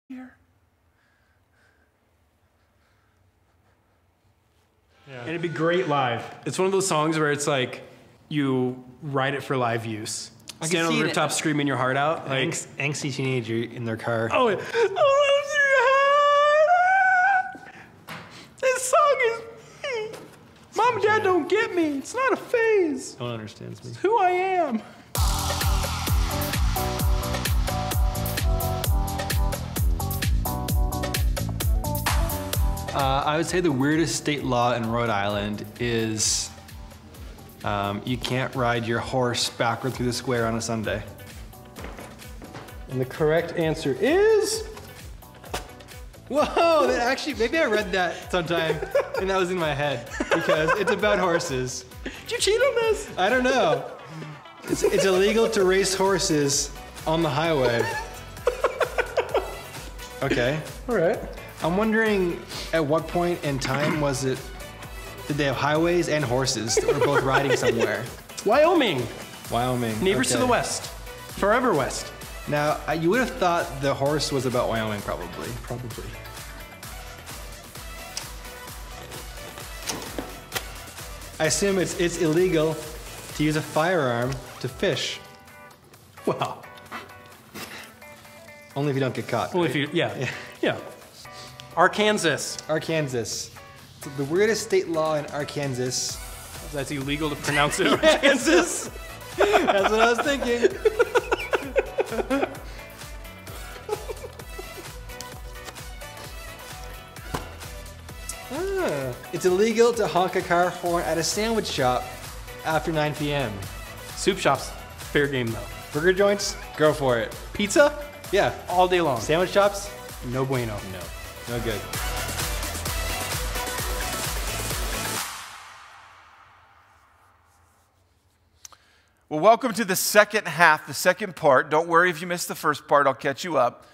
here. Yeah. And it'd be great live. It's one of those songs where it's like you write it for live use. Stand on the rooftop screaming your heart out. Like, angsty teenager in their car. oh, yeah. This song is Mom and Dad don't get me. It's not a phase. No one understands me. It's who I am. I would say the weirdest state law in Rhode Island is you can't ride your horse backward through the square on a Sunday. And the correct answer is... Whoa, that actually, maybe I read that sometime and that was in my head because it's about horses. Did you cheat on this? I don't know. It's illegal to race horses on the highway. Okay. All right. I'm wondering at what point in time did they have highways and horses that were both riding somewhere? Wyoming. Wyoming. Neighbors to okay. the west. Forever west. Now, you would have thought the horse was about Wyoming, probably. Probably. I assume it's illegal to use a firearm to fish. Well, Only if you don't get caught. only if you, yeah. Arkansas. Arkansas. So the weirdest state law in Arkansas. That's illegal to pronounce it. Arkansas. That's what I was thinking. It's illegal to honk a car horn at a sandwich shop after 9 p.m. Soup shops. Fair game though. Burger joints, go for it. Pizza? Yeah. All day long. Sandwich shops? No bueno. No good. Well, welcome to the second half, the second part. Don't worry if you missed the first part, I'll catch you up.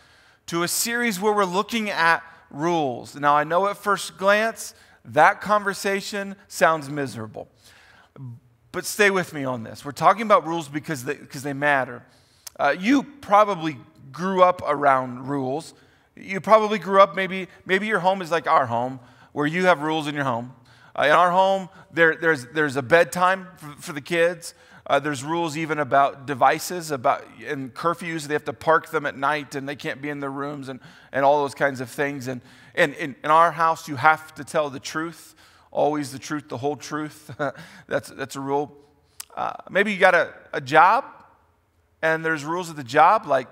To a series where we're looking at rules. Now, I know at first glance, that conversation sounds miserable. But stay with me on this. We're talking about rules because they matter. You probably grew up around rules. You probably grew up, maybe your home is like our home, where you have rules in your home. In our home, there's a bedtime for the kids. There's rules even about devices, and curfews. They have to park them at night, and they can't be in their rooms, and all those kinds of things. And in our house, you have to tell the truth, always the truth, the whole truth. That's a rule. Maybe you got a job, and there's rules of the job, like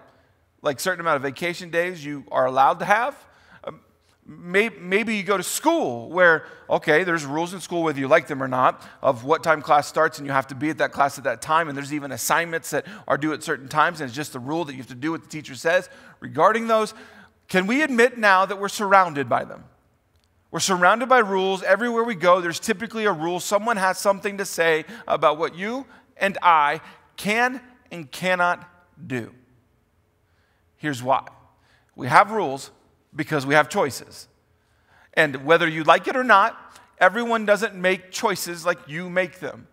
certain amount of vacation days you are allowed to have. Maybe you go to school where, okay, there's rules in school, whether you like them or not, of what time class starts, and you have to be at that class at that time, and there's even assignments that are due at certain times, and it's just a rule that you have to do what the teacher says. Regarding those, can we admit now that we're surrounded by them? We're surrounded by rules. Everywhere we go, there's typically a rule. Someone has something to say about what you and I can and cannot do. Here's why. We have rules because we have choices. And whether you like it or not, everyone doesn't make choices like you make them.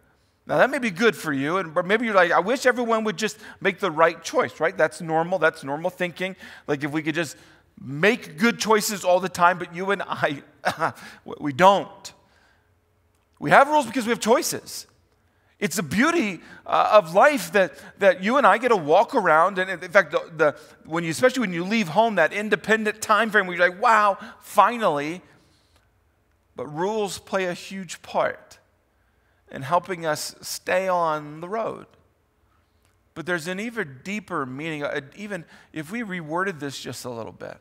Now, that may be good for you, but maybe you're like, I wish everyone would just make the right choice, right? That's normal thinking. Like if we could just make good choices all the time, but you and I, we don't. We have rules because we have choices. It's the beauty of life that you and I get to walk around, and in fact, especially when you leave home, that independent time frame where you're like, wow, finally. But rules play a huge part in helping us stay on the road. But there's an even deeper meaning. Even if we reworded this just a little bit,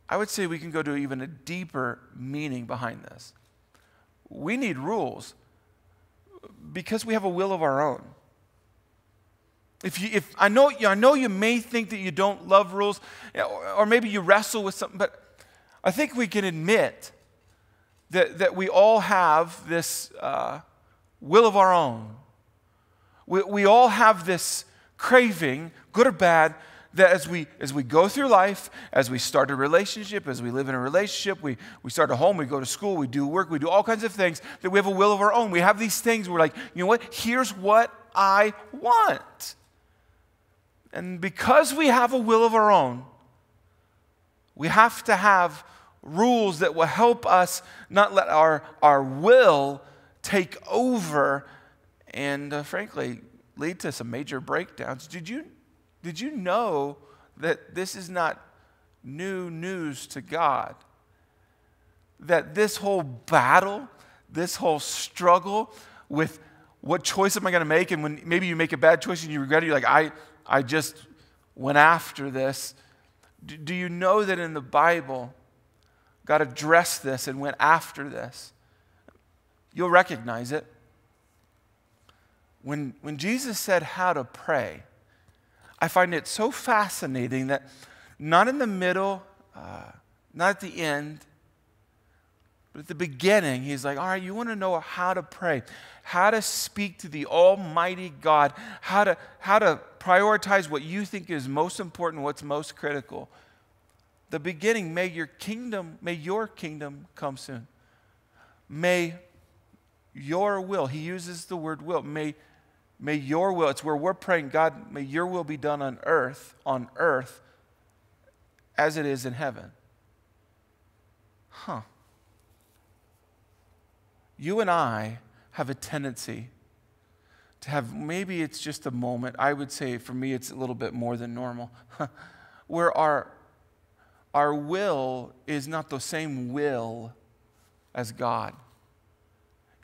I would say we can go to even a deeper meaning behind this. We need rules because we have a will of our own. I know you may think that you don't love rules, or maybe you wrestle with something, but I think we can admit that we all have this will of our own. We all have this craving, good or bad, that as we go through life, as we start a relationship, as we live in a relationship, we start a home, we go to school, we do work, we do all kinds of things, that we have a will of our own. We have these things where we're like, you know what? Here's what I want. And because we have a will of our own, We have to have rules that will help us not let our will take over and, frankly, lead to some major breakdowns. Did you know that this is not new news to God? That this whole battle, this whole struggle with what choice am I going to make, and when maybe you make a bad choice and you regret it, you're like, I just went after this. Do you know that in the Bible, God addressed this and went after this? You'll recognize it. When Jesus said how to pray, I find it so fascinating that not in the middle, not at the end, but at the beginning, he's like, all right, you want to know how to pray, how to speak to the Almighty God, how to prioritize what you think is most important, what's most critical. The beginning, may your kingdom come soon. May your will, he uses the word will, may your will, it's where we're praying, God, may your will be done on earth as it is in heaven. You and I have a tendency to have, maybe it's just a moment, I would say for me it's a little bit more than normal, where our will is not the same will as God.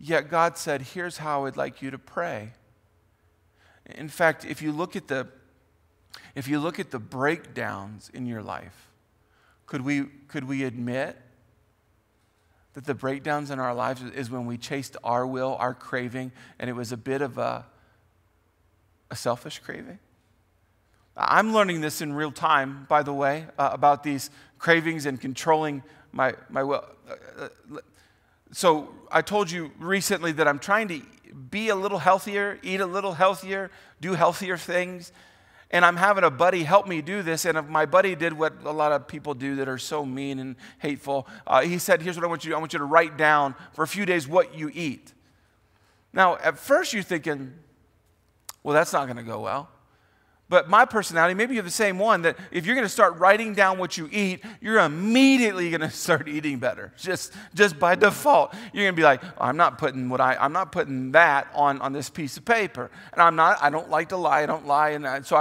Yet God said, here's how I'd like you to pray. In fact, if you look at the breakdowns in your life, could we admit that the breakdowns in our lives is when we chased our will, our craving, and it was a bit of a selfish craving? I'm learning this in real time, by the way, about these cravings and controlling my will. So I told you recently that I'm trying to be a little healthier, eat a little healthier, do healthier things. And I'm having a buddy help me do this. And if my buddy did what a lot of people do that are so mean and hateful. He said, here's what I want you to do. I want you to write down for a few days what you eat. Now, at first you're thinking, well, that's not going to go well. But my personality, maybe you're the same one, that if you're going to start writing down what you eat, you're immediately going to start eating better. Just by default. You're going to be like, oh, I'm not putting that on this piece of paper. And I don't like to lie, I don't lie. And so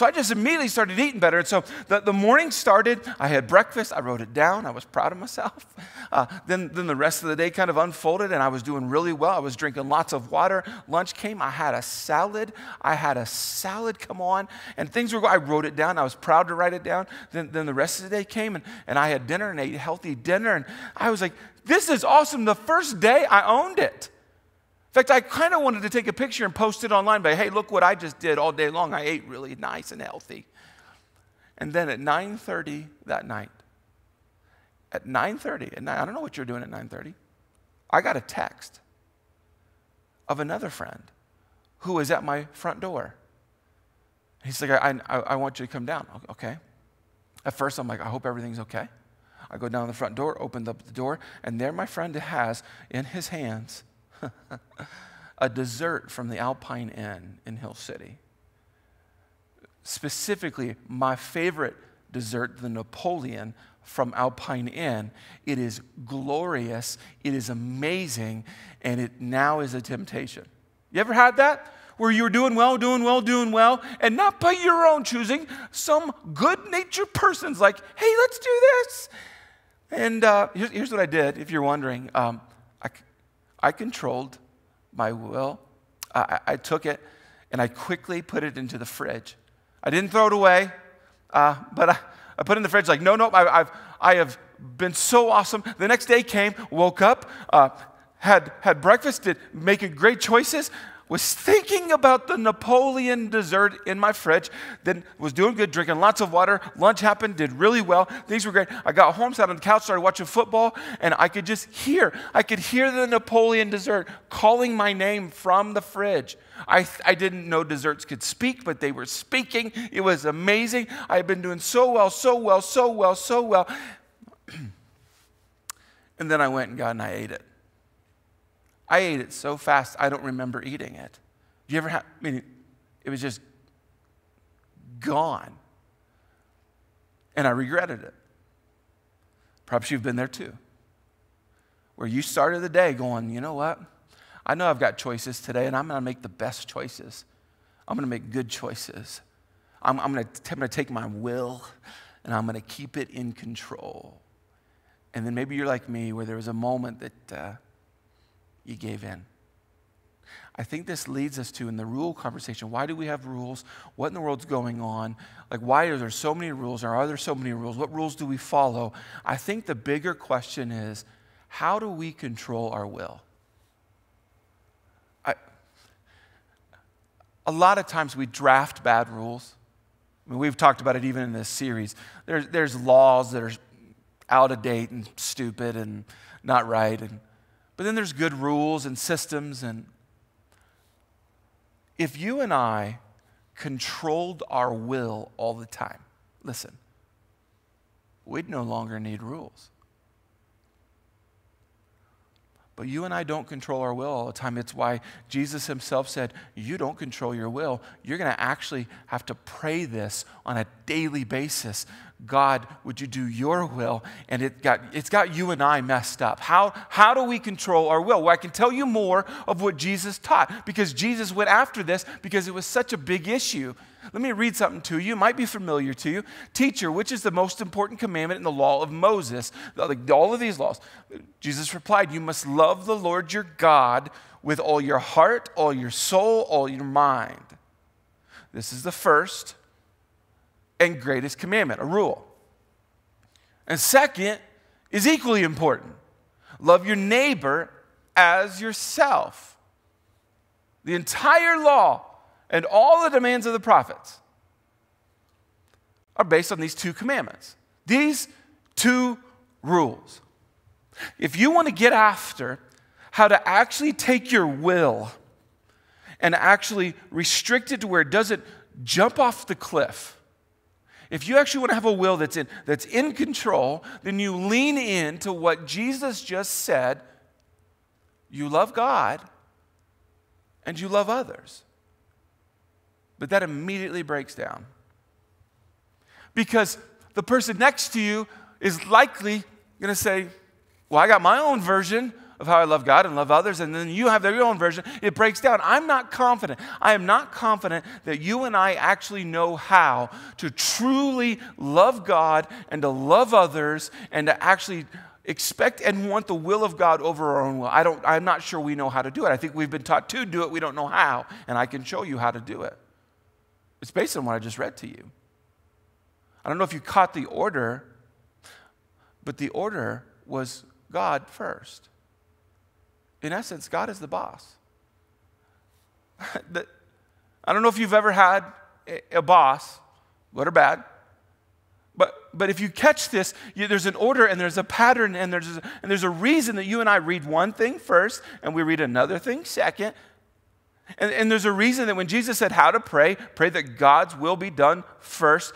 I just immediately started eating better. And so the morning started, I had breakfast, I wrote it down, I was proud of myself. Then the rest of the day kind of unfolded and I was doing really well. I was drinking lots of water. Lunch came, I had a salad come on, and things were going. I wrote it down, I was proud to write it down. Then the rest of the day came and I had dinner and ate healthy dinner. And I was like, this is awesome. The first day I owned it. In fact, I kind of wanted to take a picture and post it online, but hey, look what I just did all day long. I ate really nice and healthy. And then at 9:30 that night, I don't know what you're doing at 9:30, I got a text of another friend who was at my front door. He's like, I want you to come down. Okay. At first, I'm like, I hope everything's okay. I go down the front door, opened up the door, and there my friend has in his hands a dessert from the Alpine Inn in Hill City. Specifically, my favorite dessert, the Napoleon from Alpine Inn. It is glorious, it is amazing, and it now is a temptation. You ever had that? Where you were doing well, and not by your own choosing, some good-natured person's like, hey, let's do this. And here's what I did, if you're wondering. I controlled my will. I took it and I quickly put it into the fridge. I didn't throw it away, but I put it in the fridge like, no, I have been so awesome. The next day came, woke up, had breakfast, making great choices, was thinking about the Napoleon dessert in my fridge, then was doing good, drinking lots of water. Lunch happened, did really well. Things were great. I got home, sat on the couch, started watching football, and I could hear the Napoleon dessert calling my name from the fridge. I didn't know desserts could speak, but they were speaking. It was amazing. I had been doing so well. And then I went and got and I ate it. I ate it so fast, I don't remember eating it. Do you ever have, it was just gone. And I regretted it. Perhaps you've been there too, where you started the day going, you know what? I know I've got choices today, and I'm going to make the best choices. I'm going to make good choices. I'm going to take my will, and I'm going to keep it in control. And then maybe you're like me, where there was a moment that you gave in. I think this leads us to, in the rule conversation, why do we have rules? What in the world's going on? Like, why are there so many rules, or are there so many rules? What rules do we follow? I think the bigger question is, how do we control our will? A lot of times we draft bad rules. I mean, we've talked about it even in this series. There's laws that are out of date and stupid and not right. But then there's good rules and systems. And if you and I controlled our will all the time, listen, we'd no longer need rules. But you and I don't control our will all the time. It's why Jesus himself said, you don't control your will. You're going to actually have to pray this on a daily basis. God, would you do your will? And it's got you and I messed up. How do we control our will? Well, I can tell you more of what Jesus taught, because Jesus went after this because it was such a big issue. Let me read something to you. It might be familiar to you. Teacher, which is the most important commandment in the law of Moses? Like all of these laws. Jesus replied, you must love the Lord your God with all your heart, all your soul, all your mind. This is the first and greatest commandment, a rule. And second is equally important. Love your neighbor as yourself. The entire law and all the demands of the prophets are based on these two commandments, these two rules. If you want to get after how to actually take your will and actually restrict it to where it doesn't jump off the cliff, if you actually want to have a will that's in control, then you lean into what Jesus just said. You love God and you love others. But that immediately breaks down. Because the person next to you is likely going to say, well, I got my own version of how I love God and love others, and then you have your own version. It breaks down. I'm not confident. I am not confident that you and I actually know how to truly love God and to love others and to actually expect and want the will of God over our own will. I'm not sure we know how to do it. I think we've been taught to do it. We don't know how, and I can show you how to do it. It's based on what I just read to you. I don't know if you caught the order, but the order was God first. In essence, God is the boss. I don't know if you've ever had a boss, good or bad, but if you catch this, there's an order and there's a pattern and there's a reason that you and I read one thing first and we read another thing second. And there's a reason that when Jesus said how to pray that God's will be done first,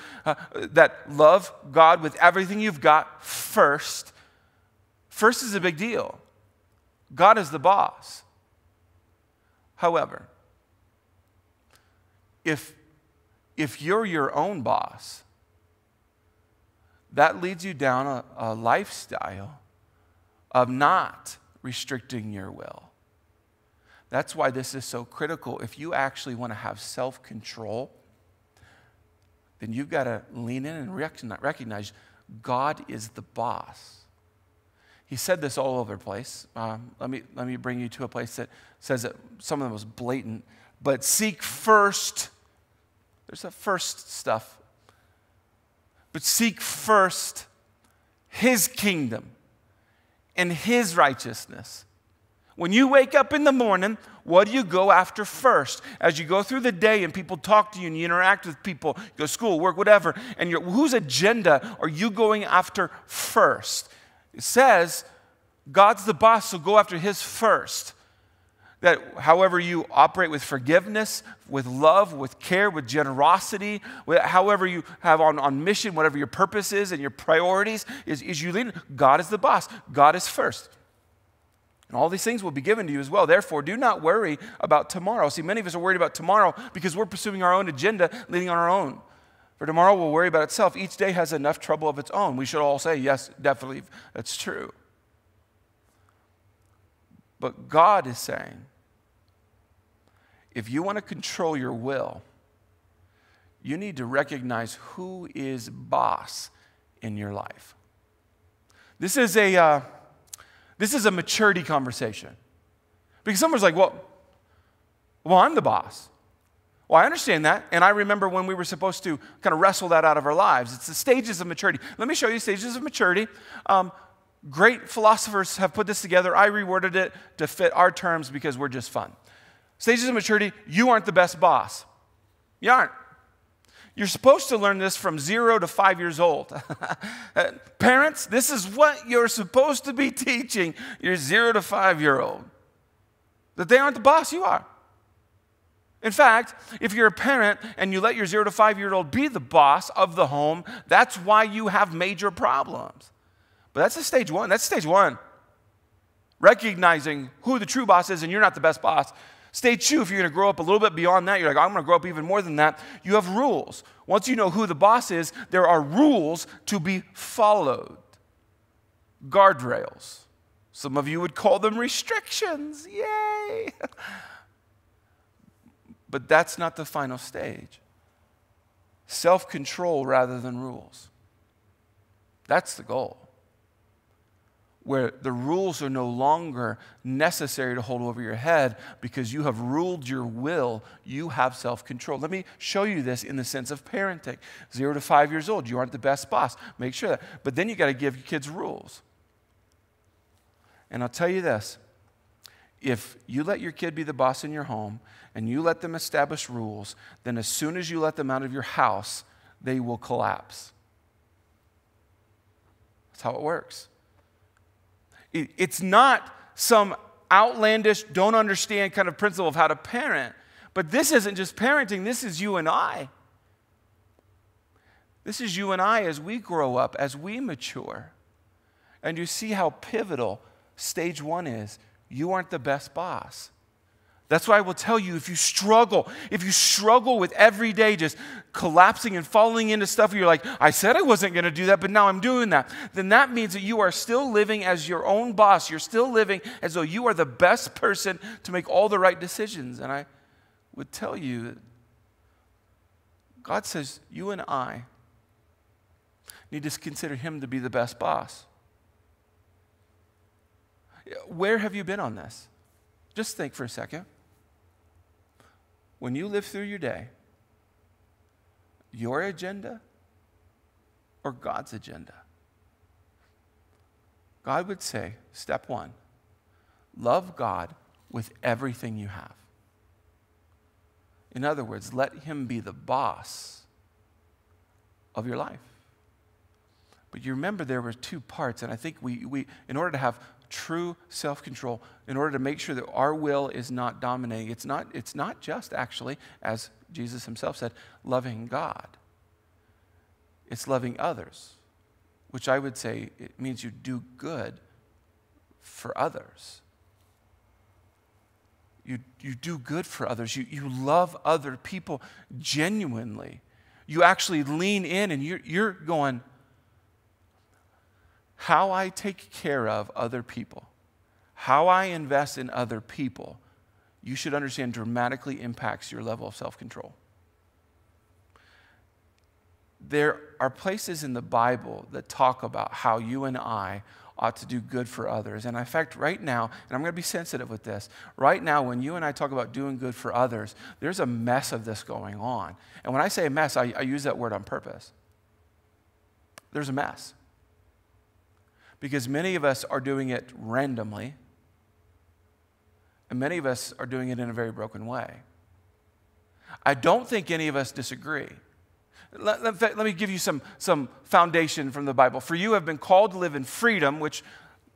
that love God with everything you've got first. First is a big deal. God is the boss. However, if you're your own boss, that leads you down a lifestyle of not restricting your will. That's why this is so critical. If you actually want to have self-control, then you've got to lean in and recognize God is the boss. He said this all over the place. Let me bring you to a place that says that some of them was blatant. But seek first. There's the first stuff. But seek first His kingdom and His righteousness. When you wake up in the morning, what do you go after first? As you go through the day and people talk to you and you interact with people, you go to school, work, whatever, and whose agenda are you going after first? It says God's the boss, so go after His first. That however you operate with forgiveness, with love, with care, with generosity, however you have on mission, whatever your purpose is and your priorities, is you lean. God is the boss. God is first. And all these things will be given to you as well. Therefore, do not worry about tomorrow. See, many of us are worried about tomorrow because we're pursuing our own agenda, leading on our own. For tomorrow will worry about itself. Each day has enough trouble of its own. We should all say, yes, definitely, that's true. But God is saying, if you want to control your will, you need to recognize who is boss in your life. This is a maturity conversation. Because someone's like, well, I'm the boss. Well, I understand that, and I remember when we were supposed to kind of wrestle that out of our lives. It's the stages of maturity. Let me show you stages of maturity. Great philosophers have put this together. I reworded it to fit our terms because we're just fun. Stages of maturity, you aren't the best boss. You aren't. You're supposed to learn this from 0 to 5 years old. Parents, this is what you're supposed to be teaching your 0 to 5-year-old. That they aren't the boss, you are. In fact, if you're a parent and you let your 0 to 5-year-old be the boss of the home, that's why you have major problems. But that's the stage one. That's stage one. Recognizing who the true boss is and you're not the best boss. Stage two, if you're going to grow up a little bit beyond that, you're like, I'm going to grow up even more than that. You have rules. Once you know who the boss is, there are rules to be followed. Guardrails. Some of you would call them restrictions. Yay! But that's not the final stage. Self-control rather than rules. That's the goal. Where the rules are no longer necessary to hold over your head because you have ruled your will, you have self-control. Let me show you this in the sense of parenting. 0 to 5 years old, you aren't the best boss. Make sure that. But then you got to give your kids rules. And I'll tell you this, if you let your kid be the boss in your home and you let them establish rules, then as soon as you let them out of your house, they will collapse. That's how it works. It's not some outlandish, don't understand kind of principle of how to parent, but this isn't just parenting, this is you and I. This is you and I as we grow up, as we mature. And you see how pivotal stage one is. You aren't the best boss. That's why I will tell you, if you struggle with every day just collapsing and falling into stuff where you're like, I said I wasn't going to do that, but now I'm doing that, then that means that you are still living as your own boss. You're still living as though you are the best person to make all the right decisions. And I would tell you that God says you and I need to consider Him to be the best boss. Where have you been on this? Just think for a second. When you live through your day, your agenda or God's agenda? God would say, step one, love God with everything you have. In other words, let Him be the boss of your life. But you remember there were two parts, and I think we in order to have true self-control, in order to make sure that our will is not dominating, it's not just actually, as Jesus Himself said, loving God. It's loving others, which I would say it means you do good for others. You do good for others. You love other people genuinely. You actually lean in and you're going, how I take care of other people, how I invest in other people, you should understand dramatically impacts your level of self-control. There are places in the Bible that talk about how you and I ought to do good for others. And in fact, right now, and I'm going to be sensitive with this, right now when you and I talk about doing good for others, there's a mess of this going on. And when I say a mess, I use that word on purpose. There's a mess. Because many of us are doing it randomly, and many of us are doing it in a very broken way. I don't think any of us disagree. Let me give you some foundation from the Bible. For you have been called to live in freedom, which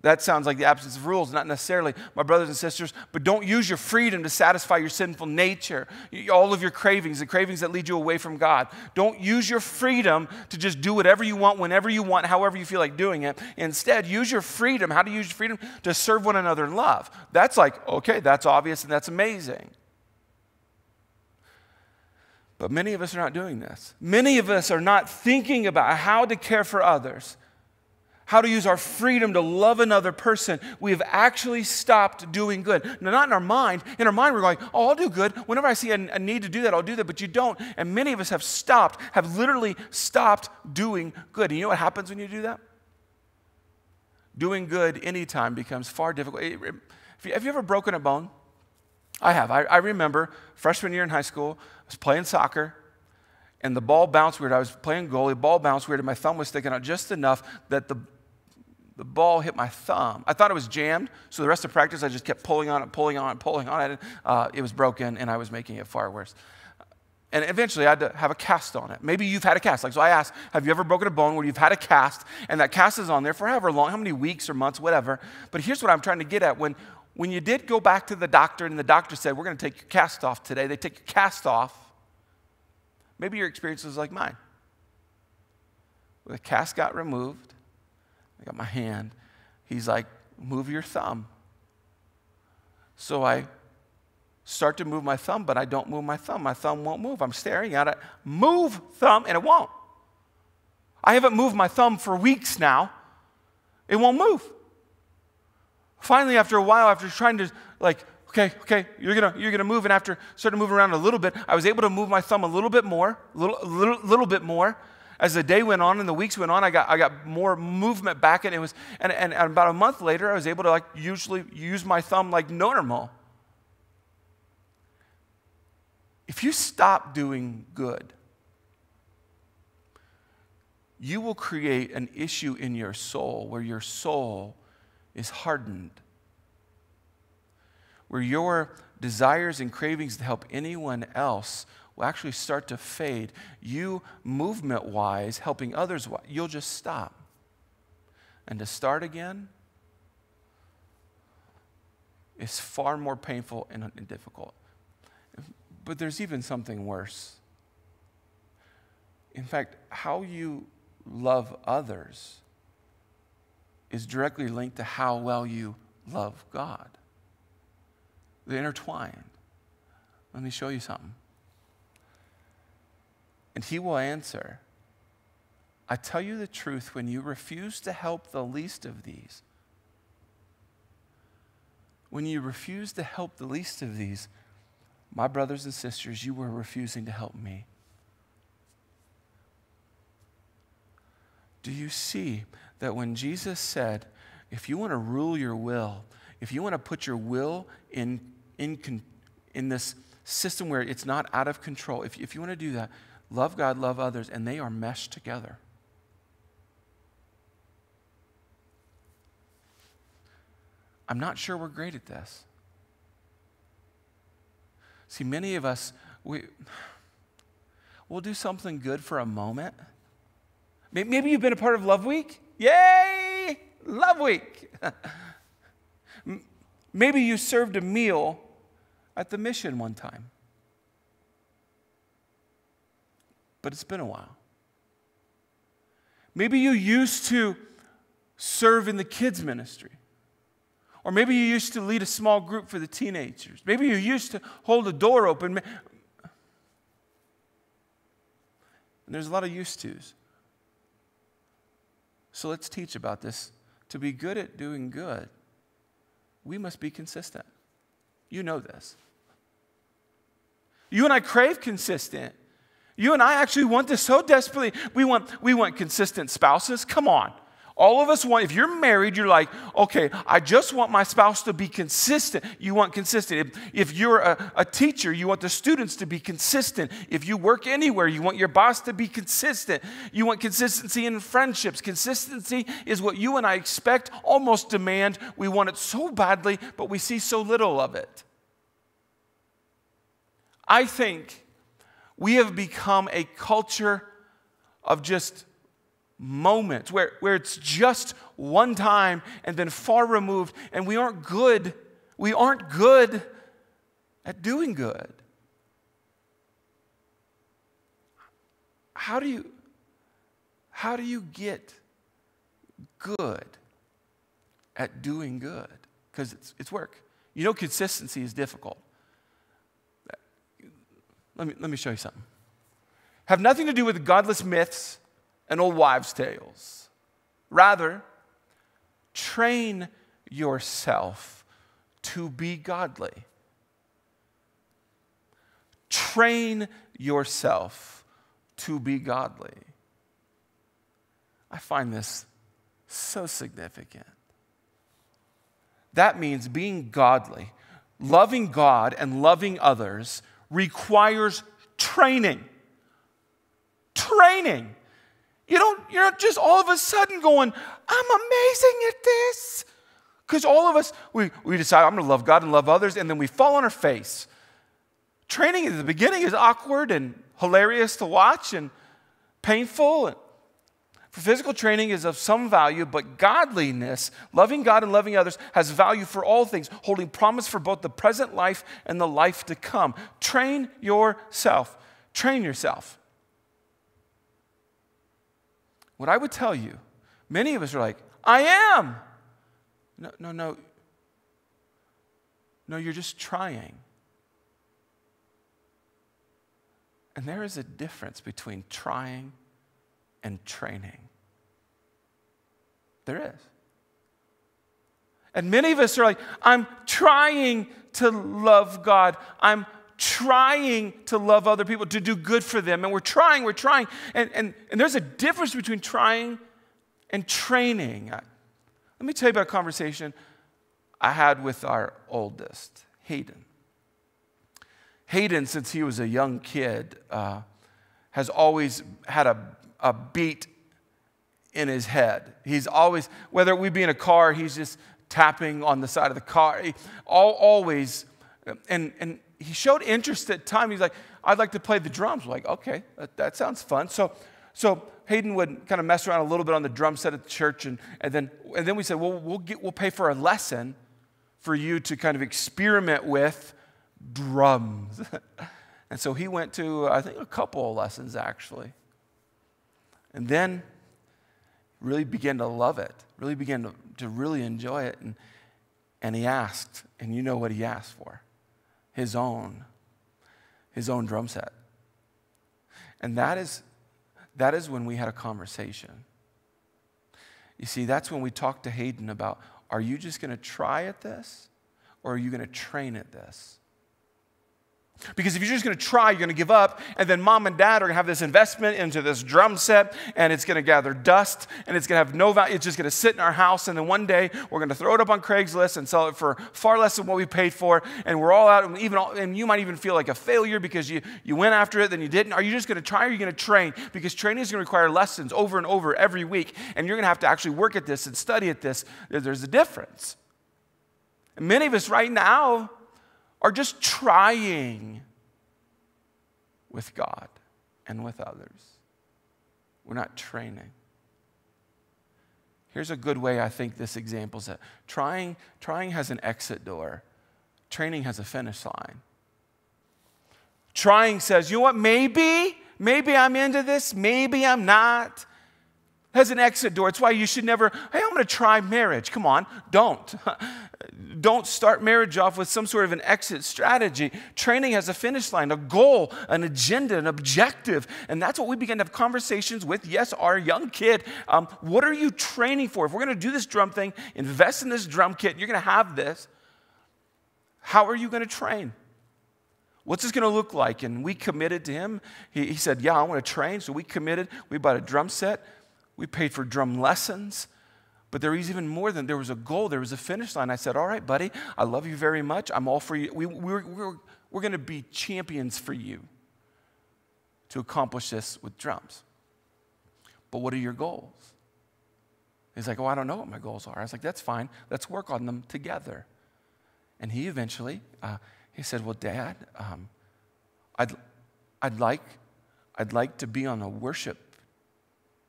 that sounds like the absence of rules, not necessarily, my brothers and sisters, but don't use your freedom to satisfy your sinful nature, all of your cravings, the cravings that lead you away from God. Don't use your freedom to just do whatever you want, whenever you want, however you feel like doing it. Instead, use your freedom. How to use your freedom? To serve one another in love. That's like, okay, that's obvious and that's amazing. But many of us are not doing this. Many of us are not thinking about how to care for others, how to use our freedom to love another person. We have actually stopped doing good. Now, not in our mind. In our mind, we're going, oh, I'll do good. Whenever I see a need to do that, I'll do that. But you don't. And many of us have literally stopped doing good. And you know what happens when you do that? Doing good anytime becomes far difficult. Have you ever broken a bone? I have. I remember freshman year in high school, I was playing soccer, and the ball bounced weird. I was playing goalie, ball bounced weird, and my thumb was sticking out just enough that the ball hit my thumb. I thought it was jammed, so the rest of practice I just kept pulling on it. It was broken, and I was making it far worse. And eventually I had to have a cast on it. Maybe you've had a cast. So I asked, have you ever broken a bone where you've had a cast, and that cast is on there for however long, how many weeks or months, whatever. But here's what I'm trying to get at. When you did go back to the doctor, and the doctor said, we're going to take your cast off today, they take your cast off, maybe your experience was like mine. The cast got removed. I got my hand. He's like, move your thumb. So I start to move my thumb, but I don't move my thumb. My thumb won't move. I'm staring at it. Move thumb, and it won't. I haven't moved my thumb for weeks now. It won't move. Finally, after a while, after trying to okay, you're gonna move, and after starting to move around a little bit, I was able to move my thumb a little bit more, little bit more. As the day went on and the weeks went on, I got more movement back, and and about a month later, I was able to usually use my thumb like normal. If you stop doing good, you will create an issue in your soul where your soul is hardened, where your desires and cravings to help anyone else will actually start to fade. You, movement-wise, helping others, you'll just stop. And to start again is far more painful and difficult. But there's even something worse. In fact, how you love others is directly linked to how well you love God. They're intertwined. Let me show you something. And he will answer, I tell you the truth, when you refuse to help the least of these, my brothers and sisters, you were refusing to help me. Do you see that when Jesus said, if you want to rule your will, if you want to put your will in this system where it's not out of control, if you want to do that, love God, love others, and they are meshed together. I'm not sure we're great at this. See, many of us, we'll do something good for a moment. Maybe you've been a part of Love Week. Yay! Love Week. Maybe you served a meal at the mission one time. But it's been a while. Maybe you used to serve in the kids' ministry. Or maybe you used to lead a small group for the teenagers. Maybe you used to hold a door open. And there's a lot of used tos. So let's teach about this. To be good at doing good, we must be consistent. You know this. You and I crave consistent. You and I actually want this so desperately. We want consistent spouses. Come on. All of us want, if you're married, you're like, okay, I just want my spouse to be consistent. You want consistent. If you're a teacher, you want the students to be consistent. If you work anywhere, you want your boss to be consistent. You want consistency in friendships. Consistency is what you and I expect, almost demand. We want it so badly, but we see so little of it. I think we have become a culture of just moments where it's just one time and then far removed, and we aren't good at doing good. How do you get good at doing good? Because it's work. You know, consistency is difficult. Let me show you something. have nothing to do with godless myths and old wives' tales. Rather, train yourself to be godly. Train yourself to be godly. I find this so significant. That means being godly, loving God and loving others requires training. Training. You're not just all of a sudden going, I'm amazing at this. Because all of us, we decide, I'm going to love God and love others, and then we fall on our face. Training at the beginning is awkward and hilarious to watch and painful. For physical training is of some value, but godliness, loving God and loving others, has value for all things, holding promise for both the present life and the life to come. Train yourself. Train yourself. What I would tell you, many of us are like, I am. No, you're just trying. And there is a difference between trying and training. There is. And many of us are like, I'm trying to love God. I'm trying to love other people, to do good for them. And we're trying. And there's a difference between trying and training. Let me tell you about a conversation I had with our oldest, Hayden. Hayden, since he was a young kid, has always had a beat in his head. He's always, whether we be in a car, he's just tapping on the side of the car. Always, and he showed interest at times. He's like, I'd like to play the drums. We're like, okay, that sounds fun. So Hayden would kind of mess around a little bit on the drum set at the church, and then we said, well, we'll pay for a lesson for you to kind of experiment with drums. And so he went to, I think, a couple of lessons actually. And then really began to love it, really began to really enjoy it. And he asked, and you know what he asked for? His own drum set. And that is when we had a conversation. You see, that's when we talked to Hayden about, are you just going to try at this, or are you going to train at this? Because if you're just going to try, you're going to give up, and then mom and dad are going to have this investment into this drum set, and it's going to gather dust, and it's going to have no value. It's just going to sit in our house, and then one day we're going to throw it up on Craigslist and sell it for far less than what we paid for, and we're all out, and you might even feel like a failure because you went after it, then you didn't. Are you just going to try, or are you going to train? Because training is going to require lessons over and over every week, and you're going to have to actually work at this and study at this. There's a difference. And many of us right now are just trying with God and with others. We're not training. Here's a good way I think this example is that trying has an exit door. Training has a finish line. Trying says, you know what, maybe I'm into this, maybe I'm not. Has an exit door. It's why you should never, hey, I'm going to try marriage. Come on, don't. Don't start marriage off with some sort of an exit strategy. Training has a finish line, a goal, an agenda, an objective. And that's what we begin to have conversations with, yes, our young kid. What are you training for? If we're going to do this drum thing, invest in this drum kit, you're going to have this. How are you going to train? What's this going to look like? And we committed to him. He said, yeah, I want to train. So we committed. We bought a drum set. We paid for drum lessons, but there was even more than, there was a goal, there was a finish line. I said, all right, buddy, I love you very much. I'm all for you. We're going to be champions for you to accomplish this with drums. But what are your goals? He's like, oh, I don't know what my goals are. I was like, that's fine. Let's work on them together. And he eventually, he said, well, Dad, I'd like to be on a worship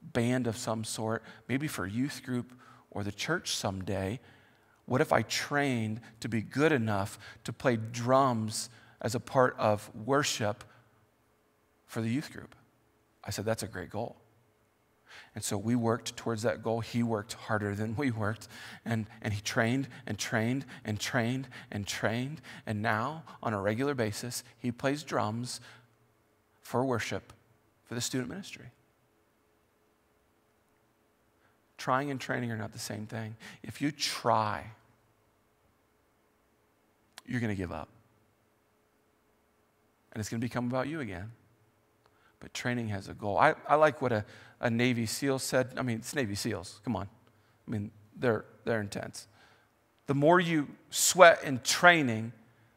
band of some sort, maybe for a youth group or the church someday. What if I trained to be good enough to play drums as a part of worship for the youth group? I said, that's a great goal. And so we worked towards that goal. He worked harder than we worked. And he trained and trained and trained and trained. And now, on a regular basis, he plays drums for worship for the student ministry. Trying and training are not the same thing. If you try, you're going to give up. And it's going to become about you again. But training has a goal. I like what a Navy SEAL said. I mean, it's Navy SEALs. Come on. I mean, they're intense. The more you sweat in training,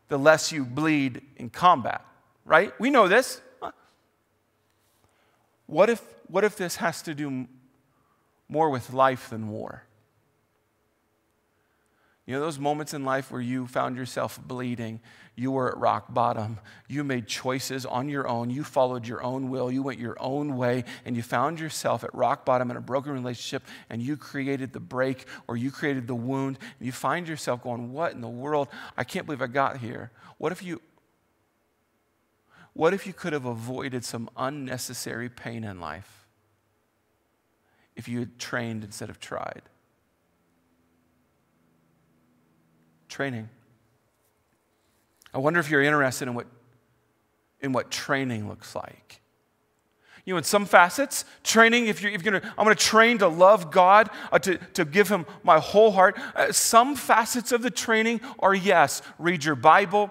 the less you bleed in combat, right? We know this. What if this has to do more with life than war? You know those moments in life where you found yourself bleeding, you were at rock bottom, you made choices on your own, you followed your own will, you went your own way, and you found yourself at rock bottom in a broken relationship, and you created the break or you created the wound, and you find yourself going, what in the world? I can't believe I got here. What if you could have avoided some unnecessary pain in life if you had trained instead of tried? Training. I wonder if you're interested in what training looks like. You know, in some facets, training, if you're going to, I'm going to train to love God, to give Him my whole heart. Some facets of the training are, yes, read your Bible,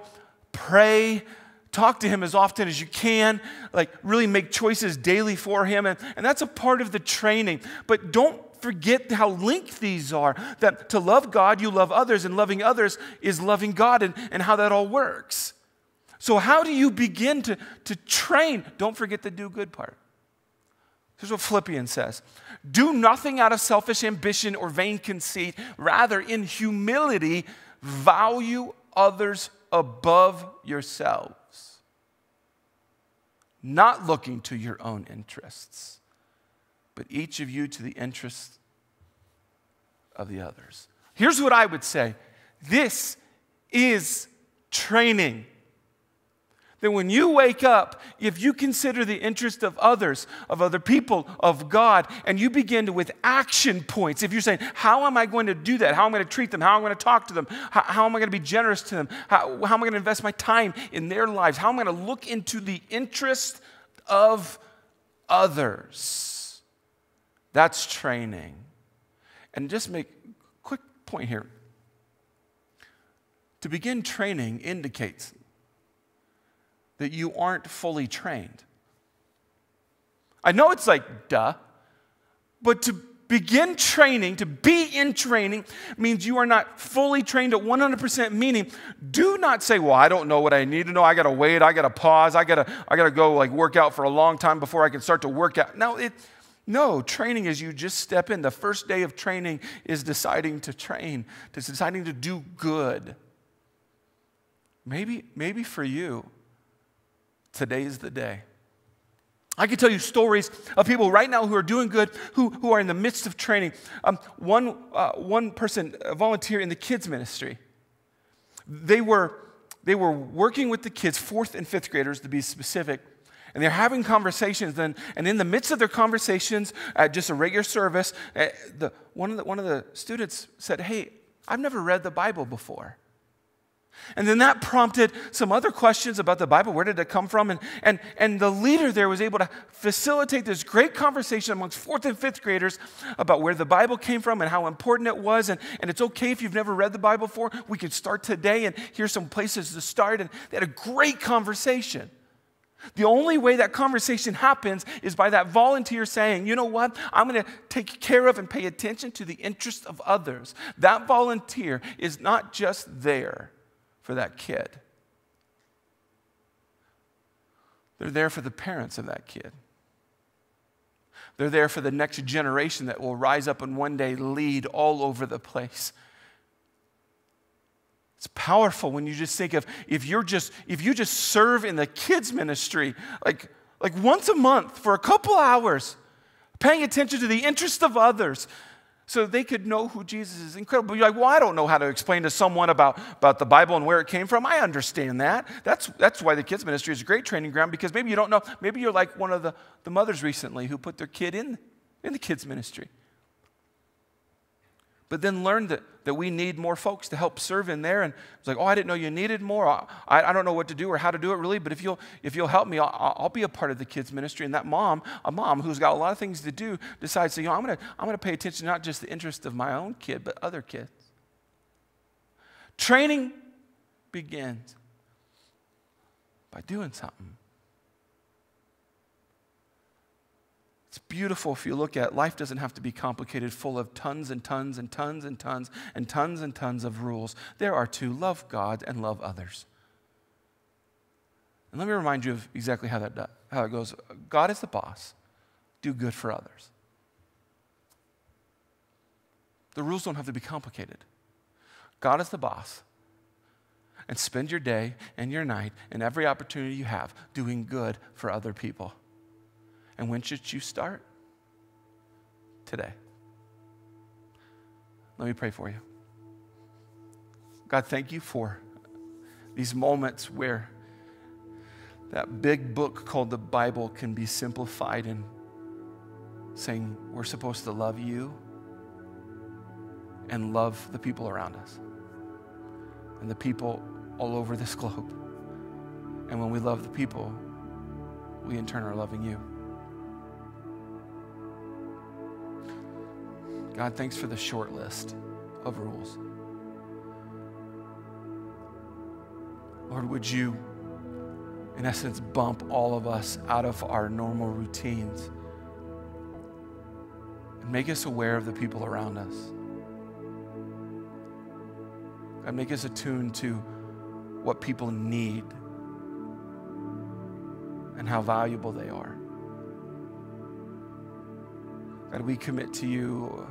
pray, talk to Him as often as you can, like really make choices daily for Him, and that's a part of the training. But don't forget how linked these are, that to love God, you love others, and loving others is loving God, and how that all works. So how do you begin to train? Don't forget the do good part. Here's what Philippians says. Do nothing out of selfish ambition or vain conceit. Rather, in humility, value others above yourselves, not looking to your own interests, but each of you to the interest of the others. Here's what I would say. This is training. That when you wake up, if you consider the interest of others, of other people, of God, and you begin to with action points, if you're saying, how am I going to do that? How am I going to treat them? How am I going to talk to them? How am I going to be generous to them? How am I going to invest my time in their lives? How am I going to look into the interest of others? That's training. And just make a quick point here. To begin training indicates that you aren't fully trained. I know it's like, duh, but to begin training, to be in training, means you are not fully trained at 100%, meaning do not say, well, I don't know what I need to know. I got to wait. I got to pause. I got to go like work out for a long time before I can start to work out. No, training is you just step in. The first day of training is deciding to train, it's deciding to do good. Maybe for you, today's the day. I can tell you stories of people right now who are doing good, who are in the midst of training. One person, a volunteer in the kids ministry, they were working with the kids, 4th and 5th graders to be specific, and they're having conversations. And in the midst of their conversations at just a regular service, one of the students said, "Hey, I've never read the Bible before." And then that prompted some other questions about the Bible. Where did it come from? And the leader there was able to facilitate this great conversation amongst 4th and 5th graders about where the Bible came from and how important it was. And it's okay if you've never read the Bible before. We could start today, and here's some places to start. And they had a great conversation. The only way that conversation happens is by that volunteer saying, you know what, I'm going to take care of and pay attention to the interest of others. That volunteer is not just there for that kid. They're there for the parents of that kid. They're there for the next generation that will rise up and one day lead all over the place. It's powerful when you just think of if you just serve in the kids ministry like once a month for a couple hours, paying attention to the interest of others so they could know who Jesus is. Incredible. You're like, well, I don't know how to explain to someone about the Bible and where it came from. I understand that. That's why the kids ministry is a great training ground, because maybe you don't know. Maybe you're like one of the mothers recently who put their kid in the kids ministry. but then learned that we need more folks to help serve in there. And it's like, oh, I didn't know you needed more. I don't know what to do or how to do it really, but if you'll help me, I'll be a part of the kids ministry. And that mom who's got a lot of things to do, decides, so, I'm gonna pay attention not just the interest of my own kid, but other kids. Training begins by doing something. It's beautiful if you look at it. Life doesn't have to be complicated, full of tons and tons and tons and tons and tons and tons of rules. There are to love God and love others. And let me remind you of exactly how it goes. God is the boss. Do good for others. The rules don't have to be complicated. God is the boss. And spend your day and your night and every opportunity you have doing good for other people. And when should you start? Today. Let me pray for you. God, thank you for these moments where that big book called the Bible can be simplified in saying we're supposed to love you and love the people around us and the people all over this globe. And when we love the people, we in turn are loving you. God, thanks for the short list of rules. Lord, would you, in essence, bump all of us out of our normal routines and make us aware of the people around us. God, make us attuned to what people need and how valuable they are. God, we commit to you,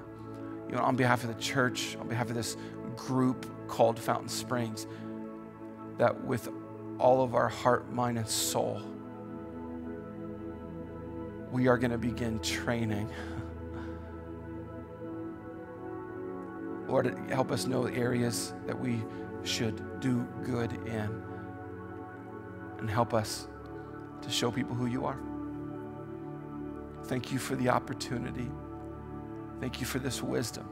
on behalf of the church, on behalf of this group called Fountain Springs, that with all of our heart, mind, and soul, we are going to begin training. Lord, help us know areas that we should do good in, and help us to show people who you are. Thank you for the opportunity. Thank you for this wisdom.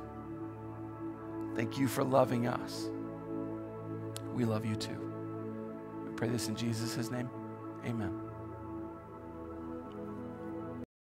Thank you for loving us. We love you too. We pray this in Jesus' name. Amen.